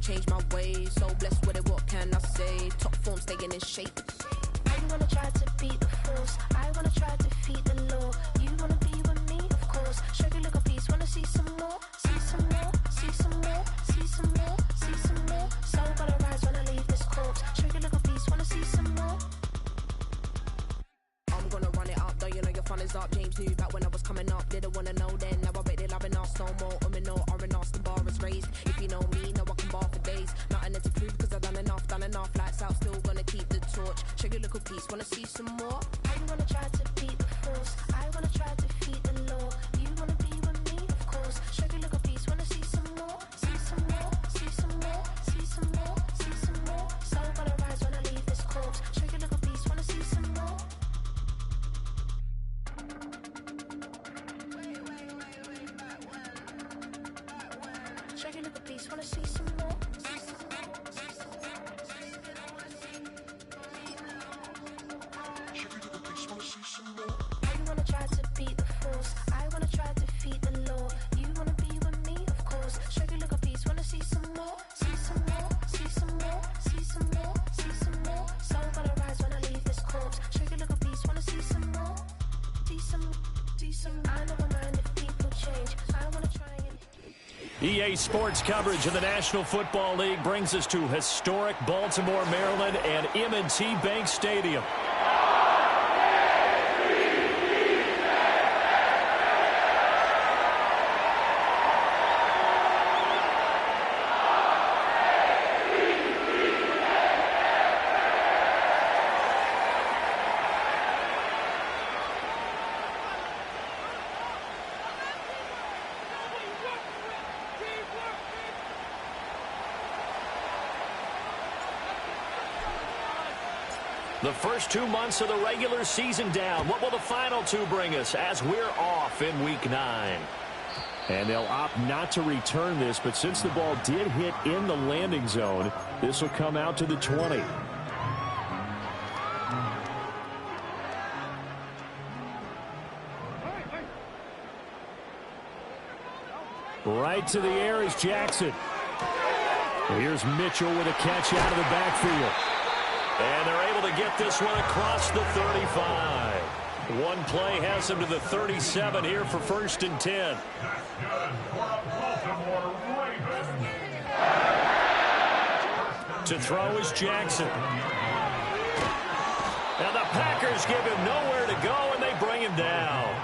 can't change my ways. So blessed with it, what can I say? Top form staying in shape. You wanna try to beat the force, I wanna try to defeat the law. You wanna be with me, of course. Show you look a piece, wanna see some more, see some more, see some more, see some more, see some more. Soul gonna rise when I leave this corpse. Show you look a piece, wanna see some more. I'm gonna run it up, though you know your fun is up. James knew back when I was coming up, didn't wanna know then. Now I bet they loving us no more. No, R&R's, the bar is raised. If you know me, know I can bar for days. Nothing to prove, cause I've done enough. Lights out, still gonna keep the torch. Show you little piece, wanna see some more? You wanna try to beat the force, I wanna try to defeat the law. You wanna be with me, of course. Show you look a piece, wanna see some more, see some more, see some more, see some more, see some more. Soul gonna rise when I leave this corpse. Show you look a piece, wanna see some more. Show you look a piece, wanna see some more. You wanna try to beat the force, I wanna try to defeat the law. You wanna be with me, of course. Show you look a piece, wanna see some more, see some more, see some more, see some more, see some more. Soul gonna rise when I leave this corpse. Show you look a piece, wanna see some more, see some, see some. I never mind if people change. I wanna try and EA Sports coverage of the National Football League brings us to historic Baltimore, Maryland, and M&T Bank Stadium. The first 2 months of the regular season down. What will the final two bring us as we're off in Week 9? And they'll opt not to return this, but since the ball did hit in the landing zone, this will come out to the 20. Right to the air is Jackson. Here's Mitchell with a catch out of the backfield. And they're able to get this one across the 35. One play has them to the 37 here for 1st and 10. To throw is Jackson. And the Packers give him nowhere to go, and they bring him down.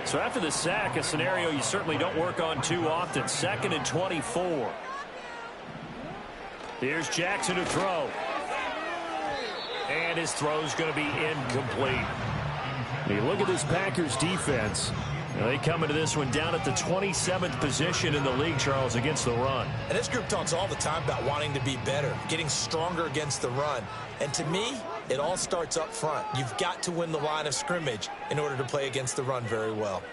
So after the sack, a scenario you certainly don't work on too often. 2nd and 24. Here's Jackson to throw. And his throw's going to be incomplete. You look at this Packers defense. They come into this one down at the 27th position in the league, Charles, against the run. And this group talks all the time about wanting to be better, getting stronger against the run. And to me, it all starts up front. You've got to win the line of scrimmage in order to play against the run very well.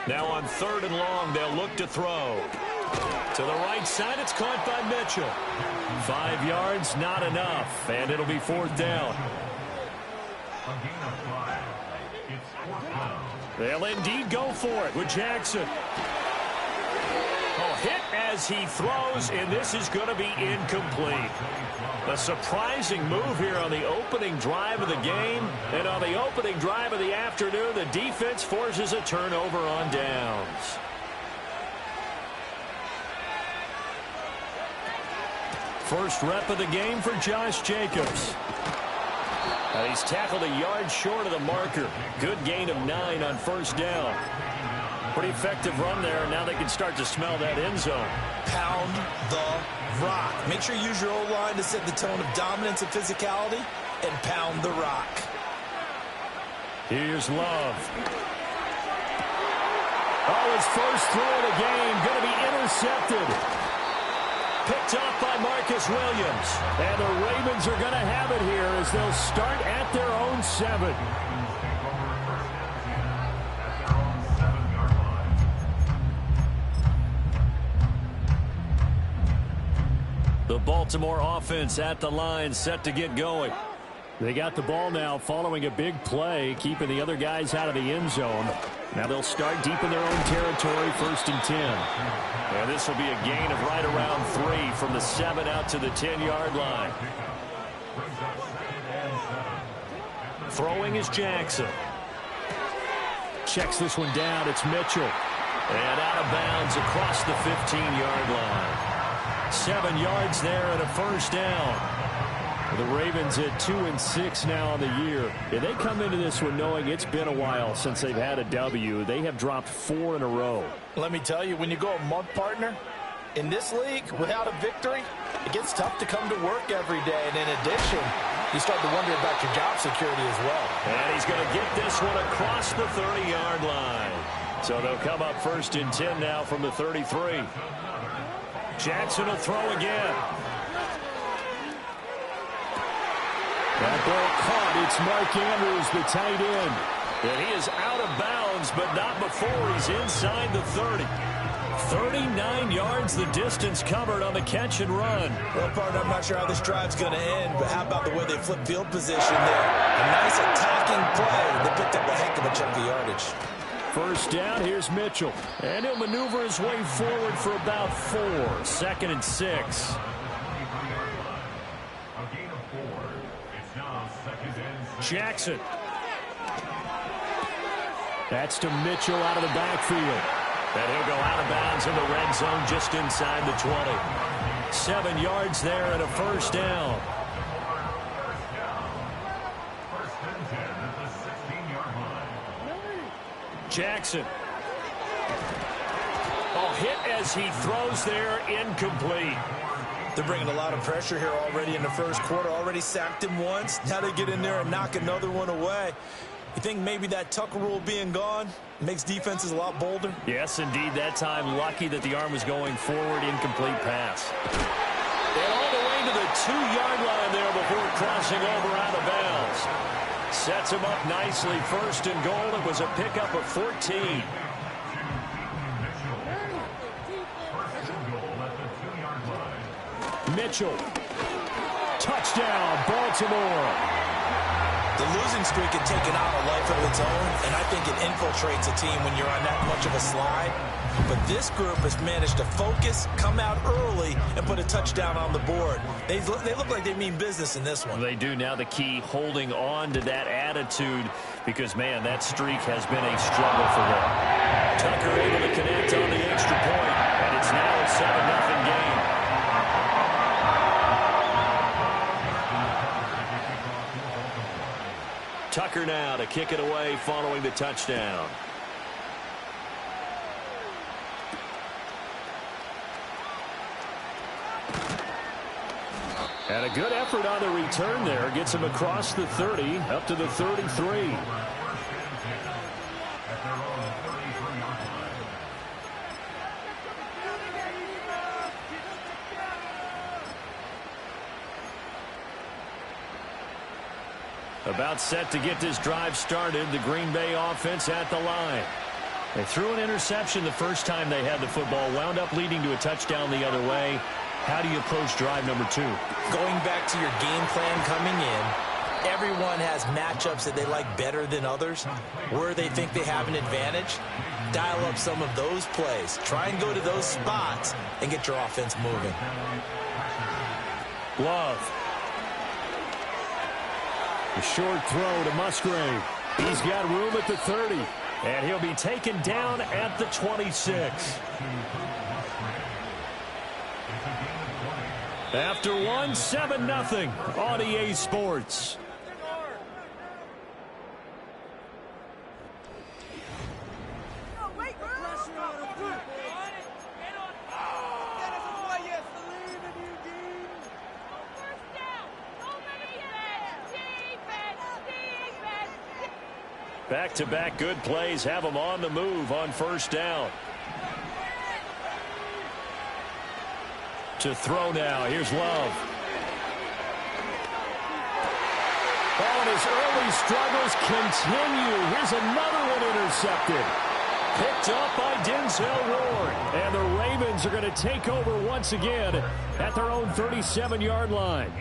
Now on 3rd and long, they'll look to throw. To the right side, it's caught by Mitchell. 5 yards, not enough, and it'll be 4th down. They'll indeed go for it with Jackson. Oh, hit as he throws, and this is going to be incomplete. A surprising move here on the opening drive of the game, and on the opening drive of the afternoon, the defense forces a turnover on downs. First rep of the game for Josh Jacobs. And he's tackled a yard short of the marker. Good gain of 9 on 1st down. Pretty effective run there, and now they can start to smell that end zone. Pound the rock. Make sure you use your O-line to set the tone of dominance and physicality, and pound the rock. Here's Love. Oh, his first throw of the game going to be intercepted. Picked off by Marcus Williams. And the Ravens are going to have it here as they'll start at their own 7. The Baltimore offense at the line, set to get going. They got the ball now following a big play, keeping the other guys out of the end zone. Now they'll start deep in their own territory, 1st and 10. And this will be a gain of right around 3 from the 7 out to the 10-yard line. Throwing is Jackson. Checks this one down. It's Mitchell. And out of bounds across the 15-yard line. 7 yards there and a 1st down. The Ravens at 2-6 now on the year. And they come into this one knowing it's been a while since they've had a W. They have dropped 4 in a row. Let me tell you, when you go a month, partner, in this league, without a victory, it gets tough to come to work every day. And in addition, you start to wonder about your job security as well. And he's going to get this one across the 30-yard line. So they'll come up 1st and 10 now from the 33. Jackson will throw again. That ball caught. It's Mark Andrews, the tight end. And he is out of bounds, but not before he's inside the 30. 39 yards the distance covered on the catch and run. Well, partner, I'm not sure how this drive's going to end, but how about the way they flip field position there? A nice attacking play. They picked up a heck of a chunk of yardage. 1st down, here's Mitchell. And he'll maneuver his way forward for about 4. 2nd and 6. Jackson. That's to Mitchell out of the backfield. And he'll go out of bounds in the red zone just inside the 20. 7 yards there and a 1st down. Jackson. Oh, hit as he throws there, incomplete. They're bringing a lot of pressure here already in the 1st quarter. Already sacked him once. Now they get in there and knock another one away. You think maybe that Tucker rule being gone makes defenses a lot bolder? Yes, indeed. That time, lucky that the arm was going forward. Incomplete pass. And all the way to the 2-yard line there before crossing over out of bounds. Sets him up nicely. 1st and goal. It was a pickup of 14. Mitchell. Touchdown, Baltimore. The losing streak had taken on a life of its own, and I think it infiltrates a team when you're on that much of a slide. But this group has managed to focus, come out early, and put a touchdown on the board. They look like they mean business in this one. They do. Now the key, holding on to that attitude, because, man, that streak has been a struggle for them. Tucker able to connect on the extra point, and it's now a 7-0 game. Tucker now to kick it away following the touchdown. And a good effort on the return there. Gets him across the 30, up to the 33. About set to get this drive started. The Green Bay offense at the line. They threw an interception the first time they had the football. Wound up leading to a touchdown the other way. How do you approach drive number 2? Going back to your game plan coming in, everyone has matchups that they like better than others. Where they think they have an advantage, dial up some of those plays. Try and go to those spots and get your offense moving. Love. A short throw to Musgrave. He's got room at the 30. And he'll be taken down at the 26. After one, 7-0 on EA Sports. Back-to-back good plays have them on the move on 1st down. To throw now. Here's Love. Oh, and his early struggles continue. Here's another one intercepted. Picked up by Denzel Ward. And the Ravens are going to take over once again at their own 37-yard line.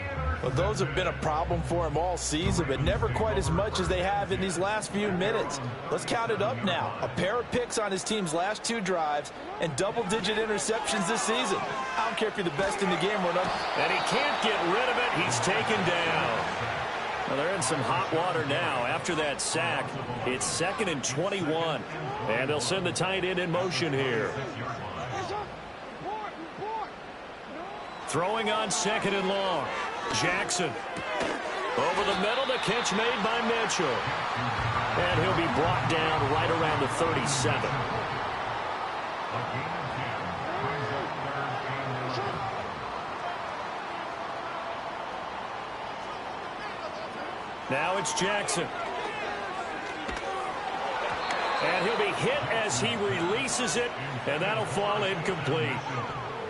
Well, those have been a problem for him all season, but never quite as much as they have in these last few minutes. Let's count it up now. A pair of picks on his team's last 2 drives and double-digit interceptions this season. I don't care if you're the best in the game or not. And he can't get rid of it. He's taken down. Well, they're in some hot water now. After that sack, it's 2nd and 21. And they'll send the tight end in motion here. Throwing on 2nd and long. Jackson. Over the middle, the catch made by Mitchell. And he'll be brought down right around the 37. Now it's Jackson. And he'll be hit as he releases it, and that'll fall incomplete.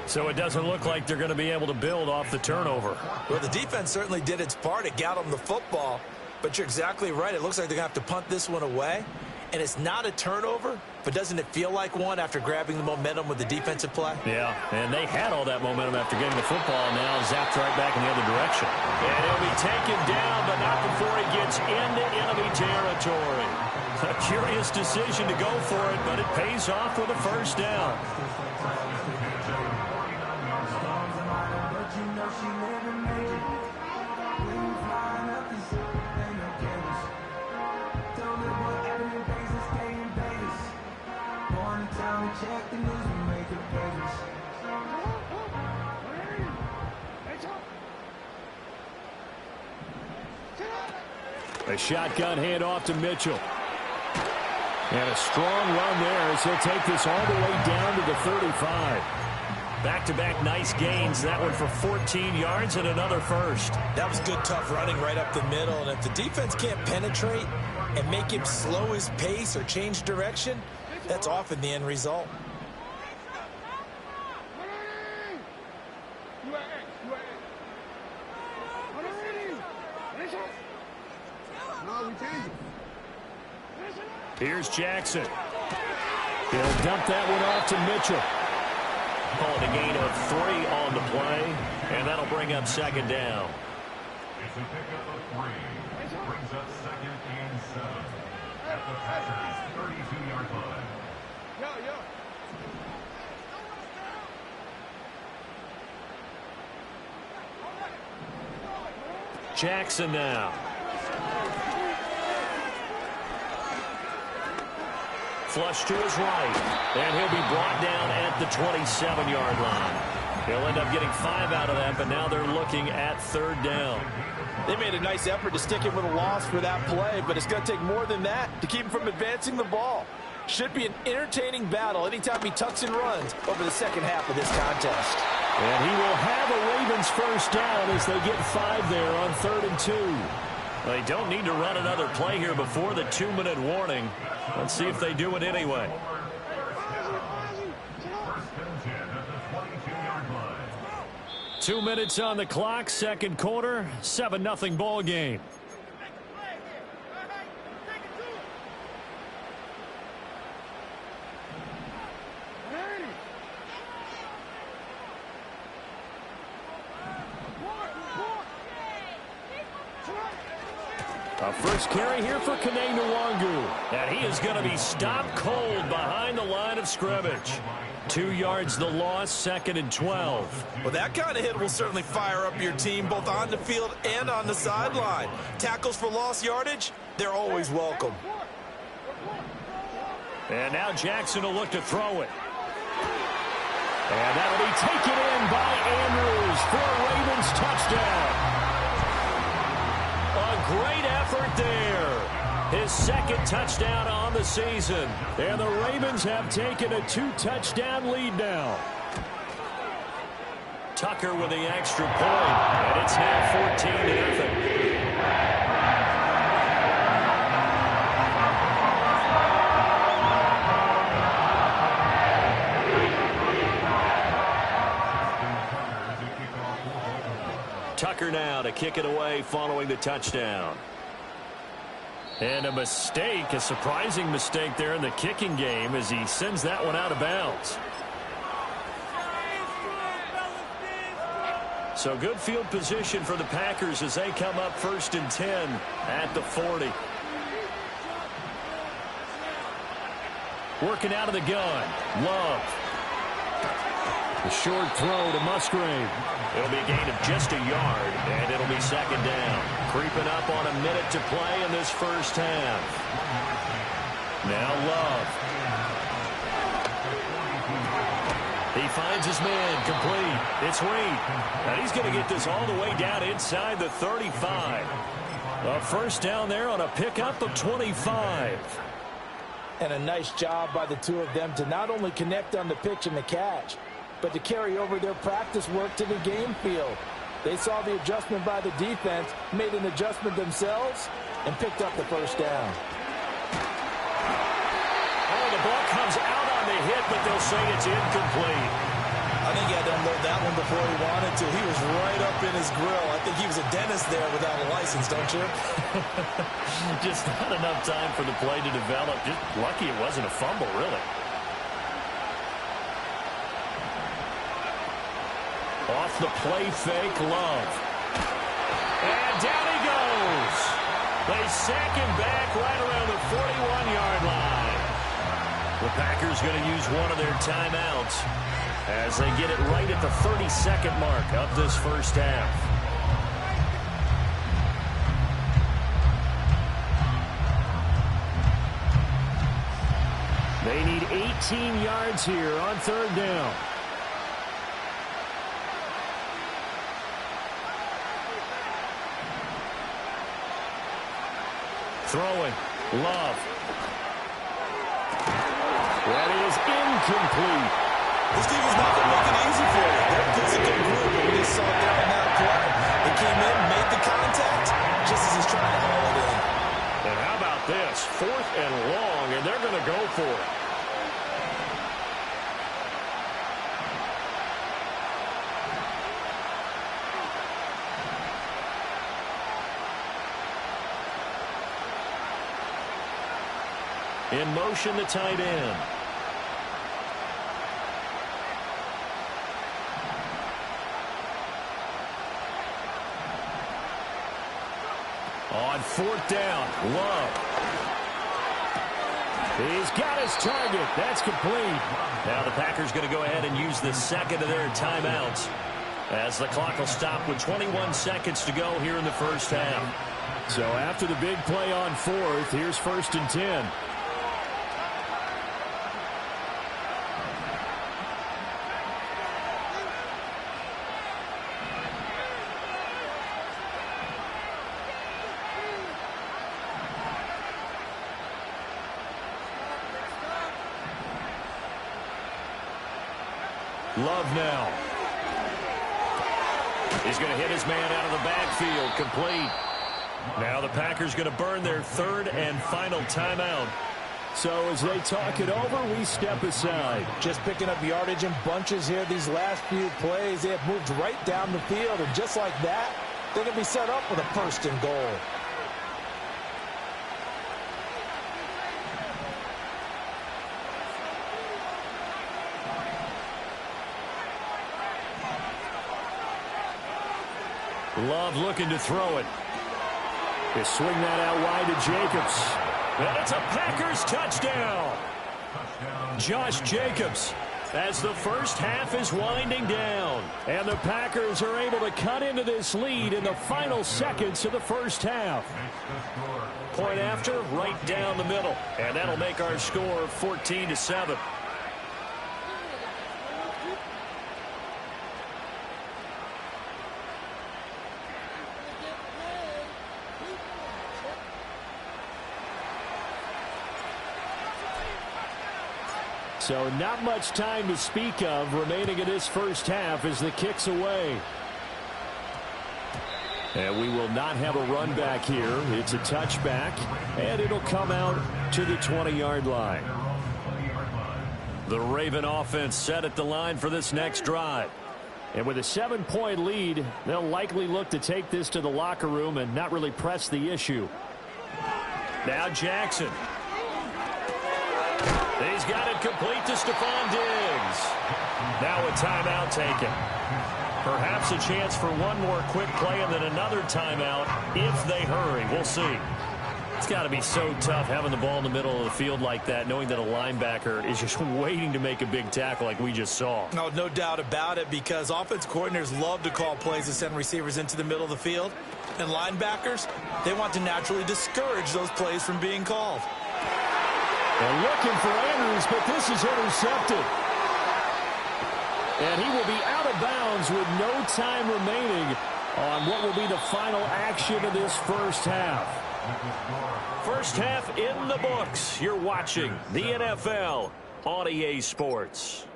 So it doesn't look like they're going to be able to build off the turnover. Well, the defense certainly did its part. It got them the football. But you're exactly right. It looks like they're going to have to punt this one away. And it's not a turnover, but doesn't it feel like one after grabbing the momentum with the defensive play? Yeah, and they had all that momentum after getting the football. Now zapped right back in the other direction. And he'll be taken down, but not before he gets into enemy territory. A curious decision to go for it, but it pays off with a first down. A shotgun handoff to Mitchell. And a strong run there as he'll take this all the way down to the 35. Back-to-back nice gains. That one for 14 yards and another first. That was good, tough running right up the middle. And if the defense can't penetrate and make him slow his pace or change direction, that's often the end result. Here's Jackson. He'll dump that one off to Mitchell. Called a gain of 3 on the play, and that'll bring up 2nd down. It's a pickup of 3. Brings up 2nd and 7 at the Packers' 32-yard line. Jackson now. Flush to his right, and he'll be brought down at the 27-yard line. He'll end up getting 5 out of that, but now they're looking at 3rd down. They made a nice effort to stick him with a loss for that play, but it's going to take more than that to keep him from advancing the ball. Should be an entertaining battle anytime he tucks and runs over the second half of this contest. And he will have a Ravens first down as they get 5 there on 3rd and 2. They don't need to run another play here before the 2-minute warning. Let's see if they do it anyway. 2 minutes on the clock, 2nd quarter, 7-0 ball game. A first carry here for Kene Nwangu. And he is going to be stopped cold behind the line of scrimmage. 2 yards the loss, 2nd and 12. Well, that kind of hit will certainly fire up your team both on the field and on the sideline. Tackles for lost yardage, they're always welcome. And now Jackson will look to throw it. And that'll be taken in by Andrews for a Ravens touchdown. A great effort there. His 2nd touchdown on the season. And the Ravens have taken a 2-touchdown lead now. Tucker with the extra point. And it's now 14-0. Tucker now to kick it away following the touchdown. And a mistake, a surprising mistake there in the kicking game as he sends that one out of bounds. So good field position for the Packers as they come up 1st and 10 at the 40. Working out of the gun. Love. The short throw to Musgrave. It'll be a gain of just a yard, and it'll be 2nd down. Creeping up on a minute to play in this first half. Now Love. He finds his man, complete. It's Reed. And he's going to get this all the way down inside the 35. A first down there on a pickup of 25. And a nice job by the two of them to not only connect on the pitch and the catch, but to carry over their practice work to the game field. They saw the adjustment by the defense, made an adjustment themselves, and picked up the first down. Oh, the ball comes out on the hit, but they'll say it's incomplete. I think he had to unload that one before he wanted to. He was right up in his grill. I think he was a dentist there without a license, don't you? Just not enough time for the play to develop. Just lucky it wasn't a fumble, really. Off the play fake, Love. And down he goes. They sack him back right around the 41-yard line. The Packers going to use one of their timeouts as they get it right at the 30-second mark of this first half. They need 18 yards here on 3rd down. Throwing. Love. That is incomplete. This team is not going to make it easy for you. They're a physical group, and we just saw it there on that play. They came in, made the contact, just as he's trying to haul it in. And how about this? 4th and long, and they're going to go for it. In motion, the tight end. On 4th down, Love. He's got his target. That's complete. Now the Packers going to go ahead and use the 2nd of their timeouts as the clock will stop with 21 seconds to go here in the first half. So after the big play on 4th, here's 1st and 10. Love now. He's going to hit his man out of the backfield. Complete. Now the Packers going to burn their 3rd and final timeout. So as they talk it over, we step aside. Just picking up yardage in bunches here. These last few plays, they have moved right down the field. And just like that, they're going to be set up with a 1st and goal. Love looking to throw it. They swing that out wide to Jacobs. And it's a Packers touchdown. Josh Jacobs as the first half is winding down. And the Packers are able to cut into this lead in the final seconds of the first half. Point after, right down the middle. And that'll make our score 14-7. So not much time to speak of remaining in this first half as the kick's away. And we will not have a run back here. It's a touchback, and it'll come out to the 20-yard line. The Raven offense set at the line for this next drive. And with a 7-point lead, they'll likely look to take this to the locker room and not really press the issue. Now Jackson. He's got it complete to Stephon Diggs. Now a timeout taken. Perhaps a chance for one more quick play and then another timeout if they hurry. We'll see. It's got to be so tough having the ball in the middle of the field like that, knowing that a linebacker is just waiting to make a big tackle like we just saw. No doubt about it, because offense coordinators love to call plays to send receivers into the middle of the field. And linebackers, they want to naturally discourage those plays from being called. They're looking for Andrews, but this is intercepted. And he will be out of bounds with no time remaining on what will be the final action of this first half. First half in the books. You're watching the NFL on EA Sports.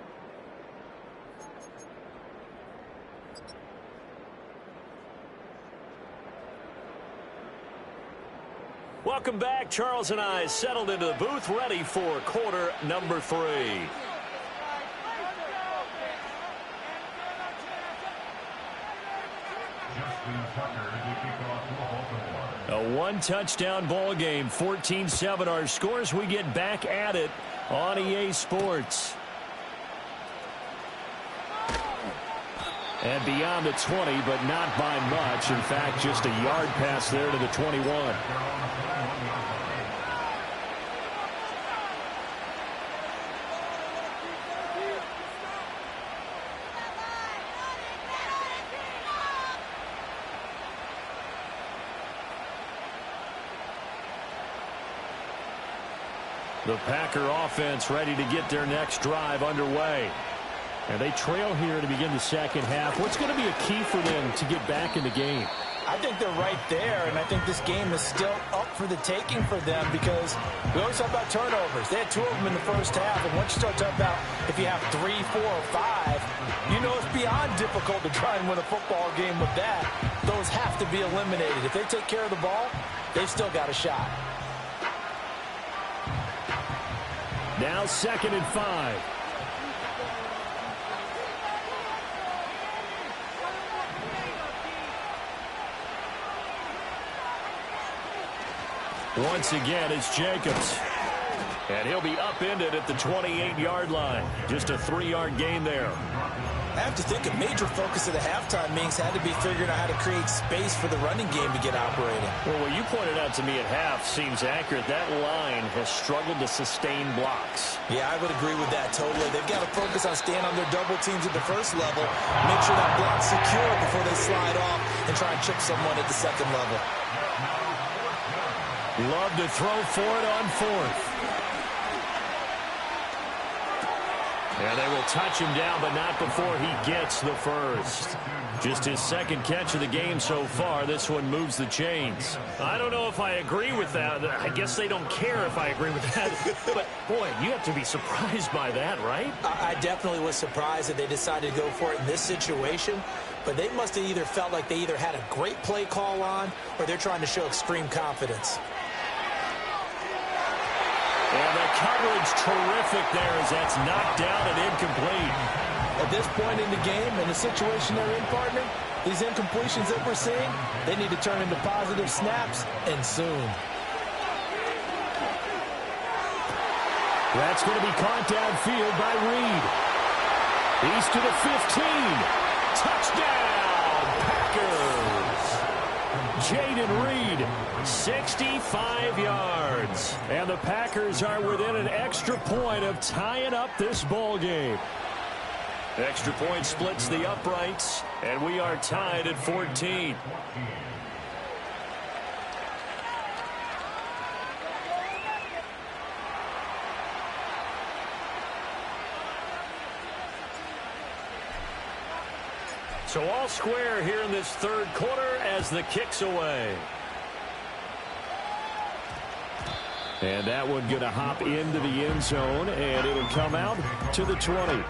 Welcome back. Charles and I settled into the booth, ready for quarter number 3. A one-touchdown ball game, 14-7 our scores. We get back at it on EA Sports. And beyond the 20, but not by much. In fact, just a yard pass there to the 21. The Packer offense ready to get their next drive underway. And they trail here to begin the second half. What's going to be a key for them to get back in the game? I think they're right there, and I think this game is still up for the taking for them, because we always talk about turnovers. They had 2 of them in the first half, and once you start talking about if you have 3, 4, or 5, you know it's beyond difficult to try and win a football game with that. Those have to be eliminated. If they take care of the ball, they've still got a shot. Now 2nd and 5. Once again, it's Jacobs. And he'll be upended at the 28-yard line. Just a 3-yard gain there. I have to think a major focus of the halftime meetings had to be figuring out how to create space for the running game to get operating. Well, what you pointed out to me at half seems accurate. That line has struggled to sustain blocks. Yeah, I would agree with that totally. They've got to focus on staying on their double teams at the first level, make sure that block's secure before they slide off and try and chip someone at the second level. Love to throw for it on 4th. And they will touch him down, but not before he gets the first. Just his 2nd catch of the game so far. This one moves the chains. I don't know if I agree with that. I guess they don't care if I agree with that. But, boy, you have to be surprised by that, right? I definitely was surprised that they decided to go for it in this situation. But they must have either felt like they either had a great play call on, or they're trying to show extreme confidence. And the coverage terrific there as that's knocked down and incomplete. At this point in the game and the situation they're in, partner, these incompletions that we're seeing, they need to turn into positive snaps, and soon. That's going to be caught downfield by Reed. He's to the 15. Touchdown, Packers. Jaden Reed, 65 yards. And the Packers are within an extra point of tying up this ball game. Extra point splits the uprights, and we are tied at 14. So all square here in this 3rd quarter as the kick's away. And that one going to hop into the end zone, and it'll come out to the 20.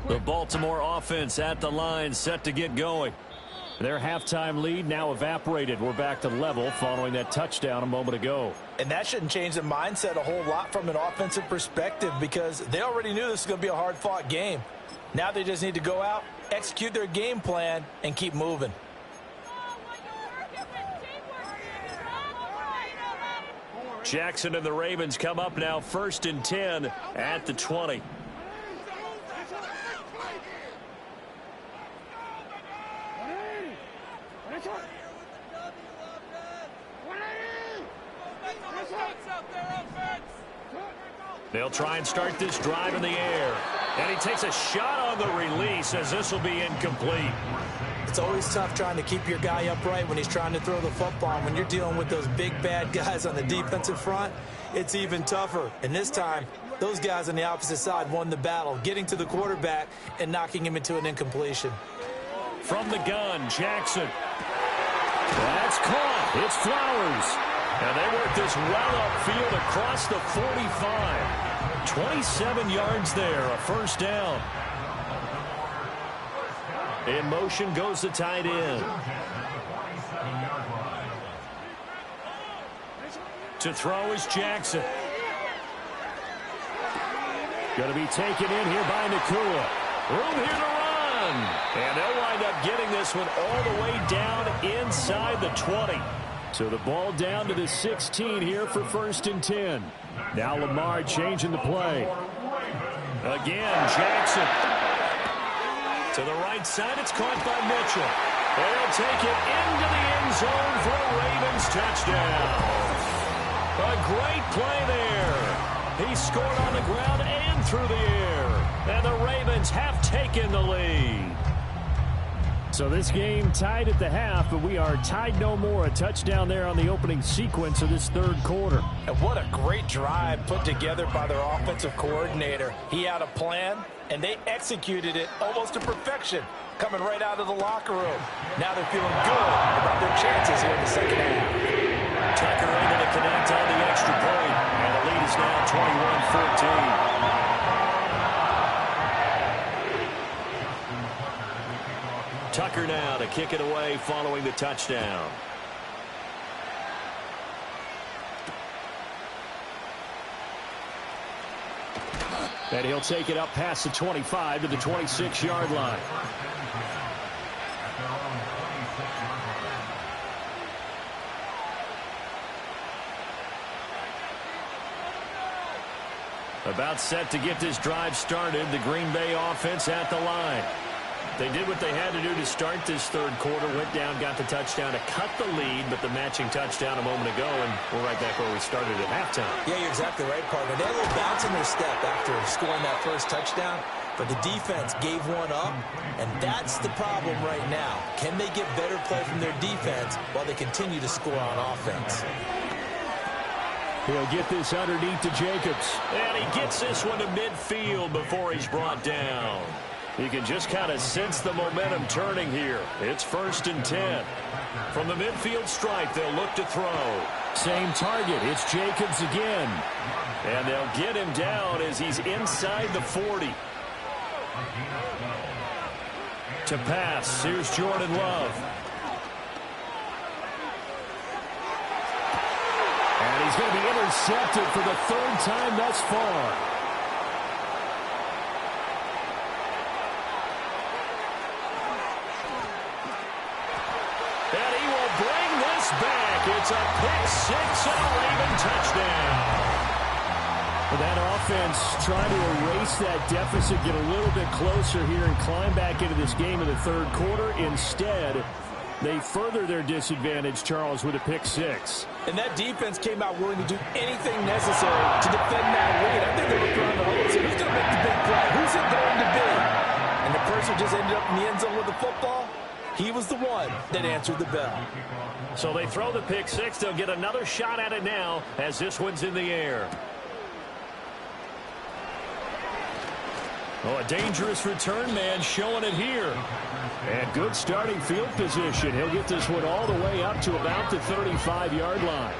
The Baltimore offense at the line, set to get going. Their halftime lead now evaporated. We're back to level following that touchdown a moment ago. And that shouldn't change the mindset a whole lot from an offensive perspective, because they already knew this was going to be a hard-fought game. Now they just need to go out, execute their game plan, and keep moving. Jackson and the Ravens come up now 1st and 10 at the 20. They'll try and start this drive in the air. And he takes a shot on the release as this will be incomplete. It's always tough trying to keep your guy upright when he's trying to throw the football. And when you're dealing with those big, bad guys on the defensive front, it's even tougher. And this time, those guys on the opposite side won the battle, getting to the quarterback and knocking him into an incompletion. From the gun, Jackson. That's caught. It's Flowers. And they work this well upfield across the 45. 27 yards there, a first down. In motion goes the tight end. To throw is Jackson. Going to be taken in here by Nakua. Room here to run. And they'll wind up getting this one all the way down inside the 20. So the ball down to the 16 here for 1st and 10. Now Lamar changing the play. Again, Jackson. To the right side, it's caught by Mitchell. They'll take it into the end zone for a Ravens touchdown. A great play there. He scored on the ground and through the air. And the Ravens have taken the lead. So this game tied at the half, but we are tied no more. A touchdown there on the opening sequence of this third quarter. And what a great drive put together by their offensive coordinator. He had a plan, and they executed it almost to perfection, coming right out of the locker room. Now they're feeling good about their chances here in the second half. Tucker able to connect on the extra point, and the lead is now 21-14. Tucker now to kick it away following the touchdown. And he'll take it up past the 25 to the 26-yard line. About set to get this drive started, the Green Bay offense at the line. They did what they had to do to start this third quarter, went down, got the touchdown to cut the lead, but the matching touchdown a moment ago, and we're right back where we started at halftime. Yeah, you're exactly right, partner. They had a little bounce in their step after scoring that first touchdown, but the defense gave one up, and that's the problem right now. Can they get better play from their defense while they continue to score on offense? He'll get this underneath to Jacobs, and he gets this one to midfield before he's brought down. You can just kind of sense the momentum turning here. It's 1st and 10. From the midfield stripe, they'll look to throw. Same target. It's Jacobs again. And they'll get him down as he's inside the 40. To pass, here's Jordan Love. And he's going to be intercepted for the third time thus far. Back. It's a pick-6 and a Raven touchdown. That offense trying to erase that deficit, get a little bit closer here and climb back into this game in the third quarter. Instead, they further their disadvantage, Charles, with a pick-6. And that defense came out willing to do anything necessary to defend that lead. I think they were throwing the whole team. Who's going to make the big play? Who's it going to be? And the person who just ended up in the end zone with the football, he was the one that answered the bell. So they throw the pick-6. They'll get another shot at it now as this one's in the air. Oh, a dangerous return man showing it here. And good starting field position. He'll get this one all the way up to about the 35-yard line.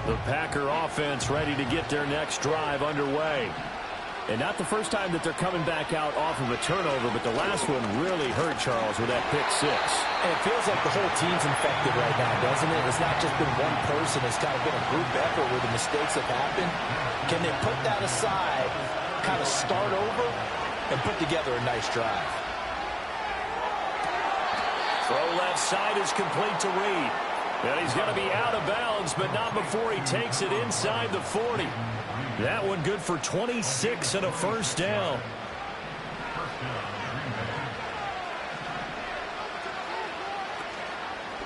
The Packer offense ready to get their next drive underway. And not the first time that they're coming back out off of a turnover, but the last one really hurt Charles with that pick six. And it feels like the whole team's infected right now, doesn't it? It's not just been one person. It's kind of been a group effort where the mistakes have happened. Can they put that aside, kind of start over, and put together a nice drive? Throw left side is complete to Reed. And he's going to be out of bounds, but not before he takes it inside the 40. That one good for 26 and a first down.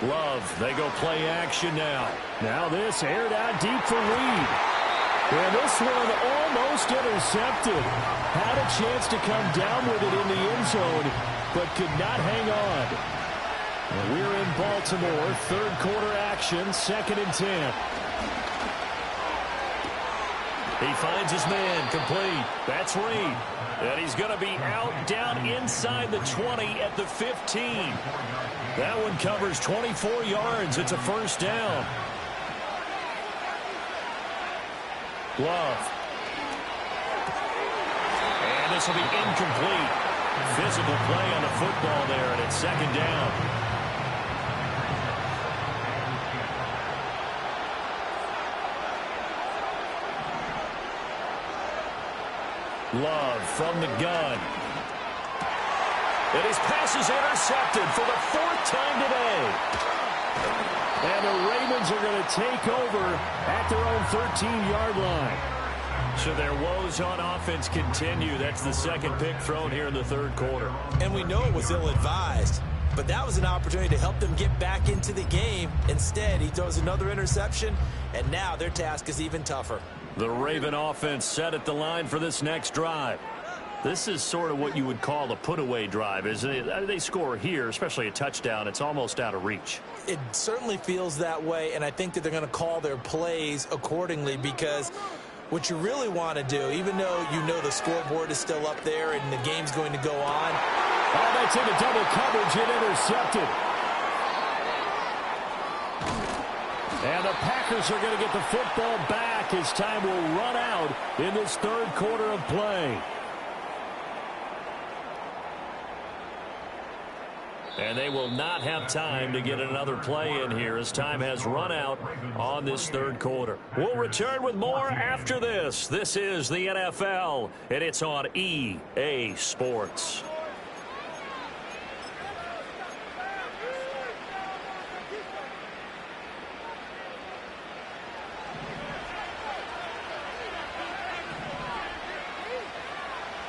Love, they go play action now. Now this aired out deep for Reed. And this one almost intercepted. Had a chance to come down with it in the end zone, but could not hang on. And we're in Baltimore, third quarter action, 2nd and 10. He finds his man, complete. That's Reed. And he's going to be out down inside the 20 at the 15. That one covers 24 yards. It's a first down. Love. And this will be incomplete. Physical play on the football there, and it's 2nd down. Love from the gun. And his pass is intercepted for the 4th time today. And the Ravens are going to take over at their own 13-yard line. So their woes on offense continue. That's the 2nd pick thrown here in the 3rd quarter. And we know it was ill-advised, but that was an opportunity to help them get back into the game. Instead, he throws another interception, and now their task is even tougher. The Raven offense set at the line for this next drive. This is sort of what you would call a put-away drive, isn't it? They score here, especially a touchdown. It's almost out of reach. It certainly feels that way, and I think that they're going to call their plays accordingly, because what you really want to do, even though you know the scoreboard is still up there and the game's going to go on. Oh, that's into double coverage and intercepted. And the Packers are going to get the football back as time will run out in this 3rd quarter of play. And they will not have time to get another play in here as time has run out on this 3rd quarter. We'll return with more after this. This is the NFL, and it's on EA Sports.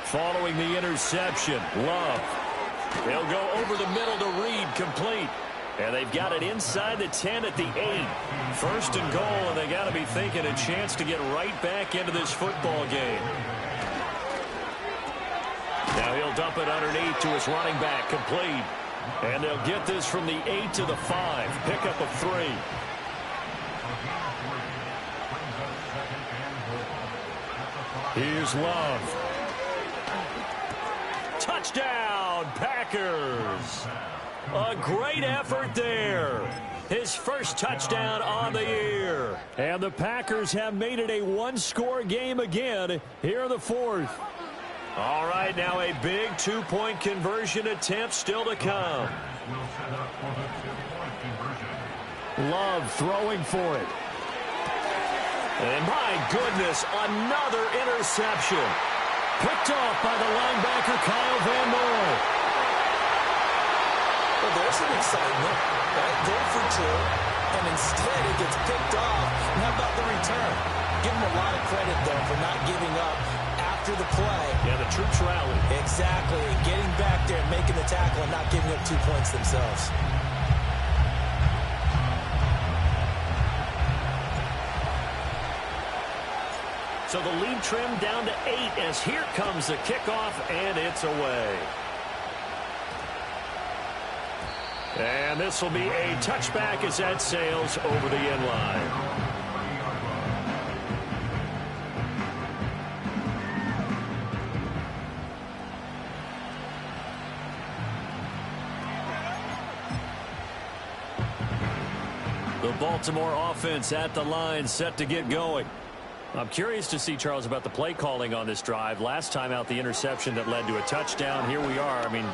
Following the interception, Love. They'll go over the middle to Reed, complete. And they've got it inside the 10 at the 8. 1st and goal, and they got to be thinking a chance to get right back into this football game. Now he'll dump it underneath to his running back, complete. And they'll get this from the 8 to the 5. Pick up of 3. Here's Love. Touchdown, Packers. A great effort there. His first touchdown on the year. And the Packers have made it a one-score game again here in the 4th. All right, now a big 2-point conversion attempt still to come. Love throwing for it. And my goodness, another interception. Picked off by the linebacker, Kyle Van Noy. Well, there's some excitement. Right? Go for 2, and instead it gets picked off. And how about the return? Give him a lot of credit, though, for not giving up after the play. Yeah, the troops rallied. Exactly. And getting back there and making the tackle and not giving up 2 points themselves. So the lead trimmed down to 8 as here comes the kickoff, and it's away. And this will be a touchback as that sails over the end line. The Baltimore offense at the line, set to get going. I'm curious to see, Charles, about the play calling on this drive. Last time out, the interception that led to a touchdown. Here we are. I mean,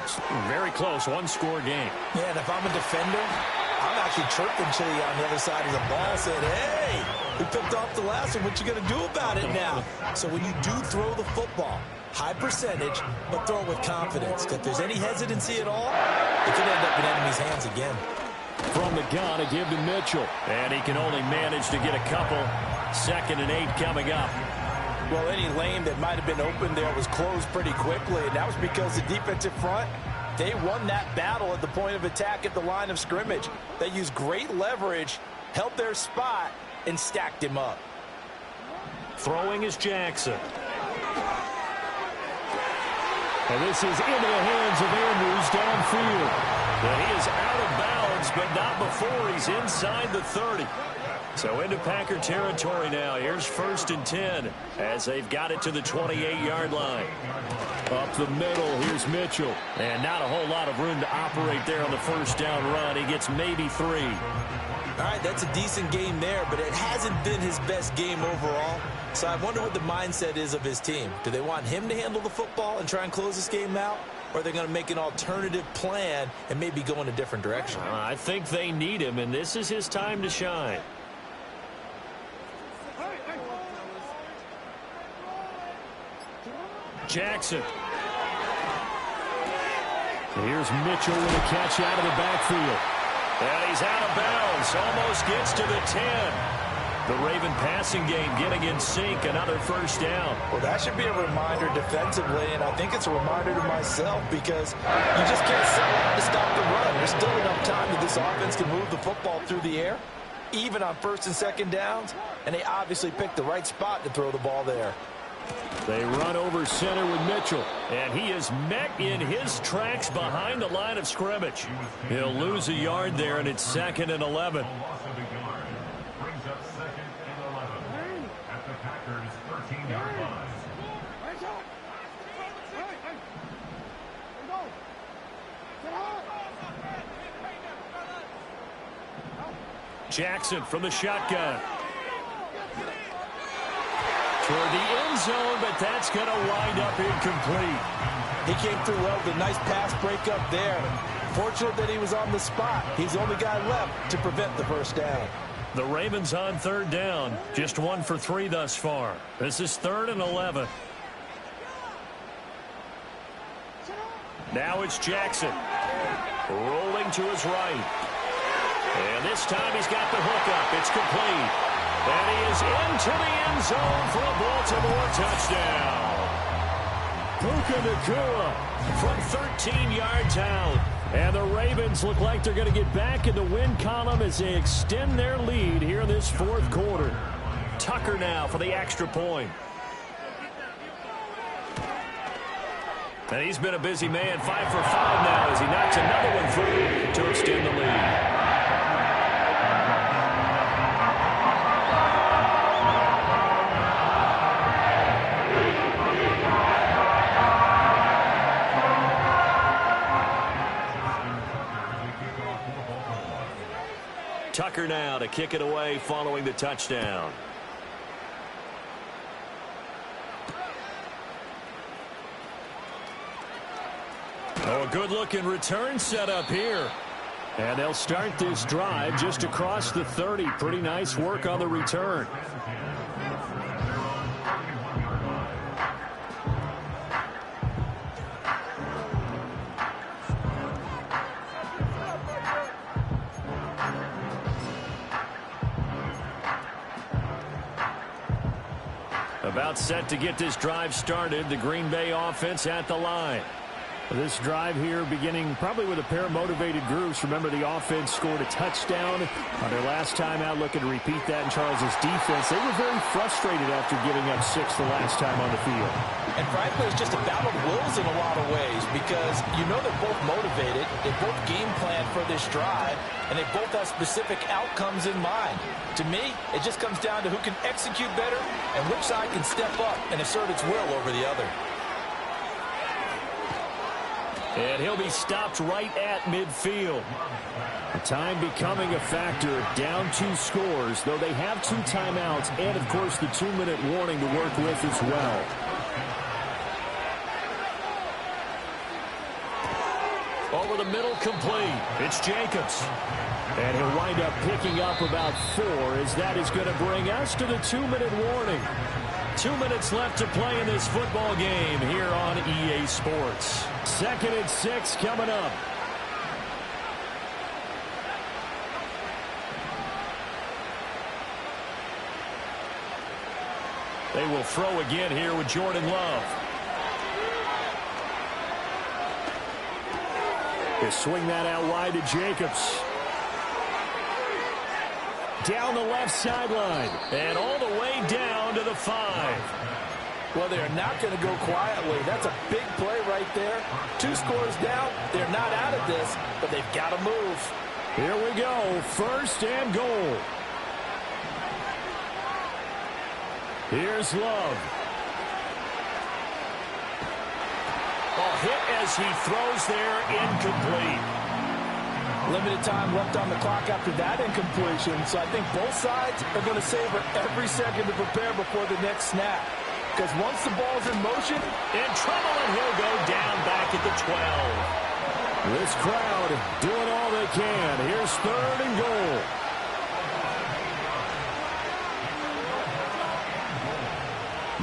very close, one-score game. Yeah, and if I'm a defender, I'm actually chirping to you on the other side of the ball saying, hey, we picked off the last one. What you going to do about it now? So when you do throw the football, high percentage, but throw it with confidence. If there's any hesitancy at all, it could end up in enemy's hands again. From the gun, a give to Mitchell. And he can only manage to get a couple. 2nd and 8 coming up. Well, any lane that might have been open there was closed pretty quickly, and that was because the defensive front, they won that battle at the point of attack at the line of scrimmage. They used great leverage, held their spot, and stacked him up. Throwing is Jackson. And this is into the hands of Andrews downfield. And he is out of bounds, but not before he's inside the 30. So into Packer territory now. Here's 1st and 10 as they've got it to the 28-yard line. Up the middle, here's Mitchell. And not a whole lot of room to operate there on the first down run. He gets maybe 3. All right, that's a decent game there, but it hasn't been his best game overall. So I wonder what the mindset is of his team. Do they want him to handle the football and try and close this game out? Or are they going to make an alternative plan and maybe go in a different direction? I think they need him, and this is his time to shine. Jackson. Here's Mitchell with a catch out of the backfield. And he's out of bounds. Almost gets to the 10. The Raven passing game getting in sync. Another first down. Well, that should be a reminder defensively, and I think it's a reminder to myself because you just can't settle out to stop the run. There's still enough time that this offense can move the football through the air, even on 1st and 2nd downs, and they obviously picked the right spot to throw the ball there. They run over center with Mitchell, and he is met in his tracks behind the line of scrimmage. He'll lose a yard there, and it's 2nd and 11. Loss of a yard brings up 2nd and 11 at the Packers' 13-yard line. Jackson from the shotgun. Toward the end zone, but that's going to wind up incomplete. He came through well with a nice pass breakup there. Fortunate that he was on the spot. He's the only guy left to prevent the first down. The Ravens on 3rd down. Just 1 for 3 thus far. This is 3rd and 11. Now it's Jackson. Rolling to his right. And this time he's got the hook up. It's complete. And he is into the end zone for a Baltimore touchdown. Puka Nacua from 13 yards out. And the Ravens look like they're going to get back in the win column as they extend their lead here in this 4th quarter. Tucker now for the extra point. And he's been a busy man, 5 for 5 now as he knocks another one through to extend the lead. Tucker now to kick it away following the touchdown. Oh, a good-looking return set up here. And they'll start this drive just across the 30. Pretty nice work on the return. About set to get this drive started. The Green Bay offense at the line. This drive here beginning probably with a pair of motivated groups. Remember, the offense scored a touchdown on their last time out, looking to repeat that in Charles's defense. They were very frustrated after giving up 6 the last time on the field. And frankly, it's just a battle of wills in a lot of ways because you know they're both motivated, they both game plan for this drive, and they both have specific outcomes in mind. To me, it just comes down to who can execute better and which side can step up and assert its will over the other. And he'll be stopped right at midfield. The time becoming a factor, down 2 scores, though they have 2 timeouts and, of course, the 2-minute warning to work with as well. Over the middle, complete. It's Jacobs. And he'll wind up picking up about 4, as that is going to bring us to the 2-minute warning. 2 minutes left to play in this football game here on EA Sports. 2nd and 6 coming up. They will throw again here with Jordan Love. They swing that out wide to Jacobs. Down the left sideline. And all the way down to the 5. Well, they're not going to go quietly. That's a big play right there. 2 scores down. They're not out of this, but they've got to move. Here we go. 1st and goal. Here's Love. Oh, hit as he throws there, incomplete. Limited time left on the clock after that incompletion, so I think both sides are going to savor every second to prepare before the next snap. Because once the ball's in motion, in trouble, and he'll go down back at the 12. This crowd doing all they can. Here's 3rd and goal.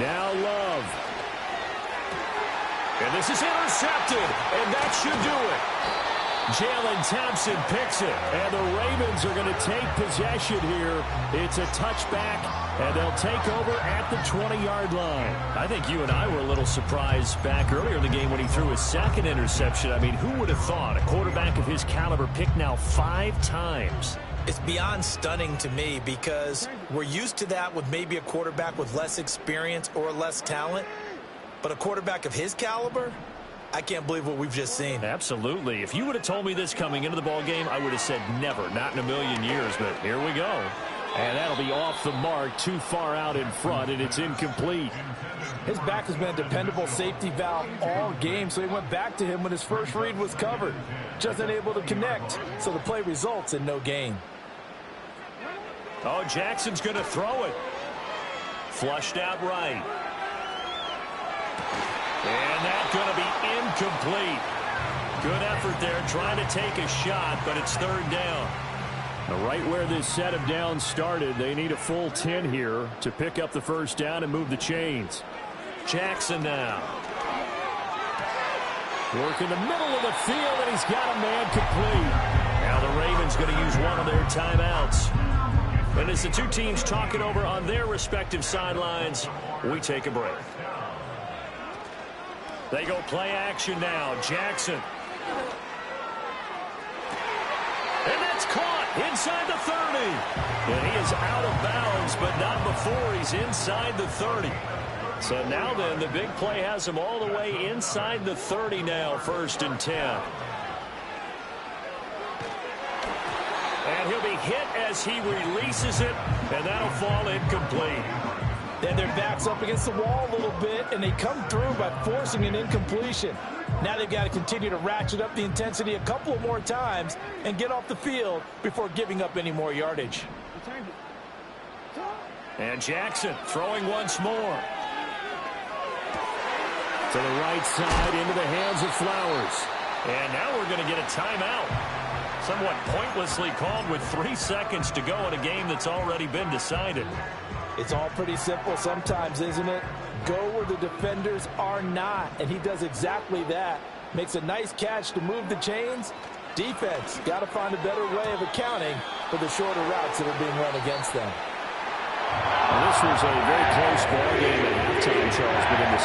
Now Love. And this is intercepted, and that should do it. Jalen Thompson picks it, and the Ravens are going to take possession here. It's a touchback, and they'll take over at the 20-yard line. I think you and I were a little surprised back earlier in the game when he threw his 2nd interception. I mean, who would have thought a quarterback of his caliber picked now 5 times? it's beyond stunning to me because we're used to that with maybe a quarterback with less experience or less talent. But a quarterback of his caliber, I can't believe what we've just seen. Absolutely. If you would have told me this coming into the ball game, I would have said never, not in a million years. But here we go. And that'll be off the mark, too far out in front, and it's incomplete. His back has been a dependable safety valve all game, so he went back to him when his first read was covered. Just unable to connect, so the play results in no gain. Oh, Jackson's going to throw it. Flushed out right. And that's going to be incomplete. Good effort there, trying to take a shot, but it's third down. Right where this set of downs started, they need a full 10 here to pick up the first down and move the chains. Jackson now. Work in the middle of the field, and he's got a man complete. Now the Ravens going to use one of their timeouts. And as the two teams talk it over on their respective sidelines, we take a break. They go play action now. Jackson. And that's caught inside the 30. And he is out of bounds, but not before he's inside the 30. So now then, the big play has him all the way inside the 30 now, 1st and 10. And he'll be hit as he releases it, and that'll fall incomplete. Then their back's up against the wall a little bit, and they come through by forcing an incompletion. Now they've got to continue to ratchet up the intensity a couple of more times and get off the field before giving up any more yardage. And Jackson throwing once more. To the right side, into the hands of Flowers. And now we're going to get a timeout. Somewhat pointlessly called with 3 seconds to go in a game that's already been decided. It's all pretty simple sometimes, isn't it? Go where the defenders are not, and he does exactly that. Makes a nice catch to move the chains. Defense got to find a better way of accounting for the shorter routes that are being run against them. This was a very close ball game at halftime, Charles, but in the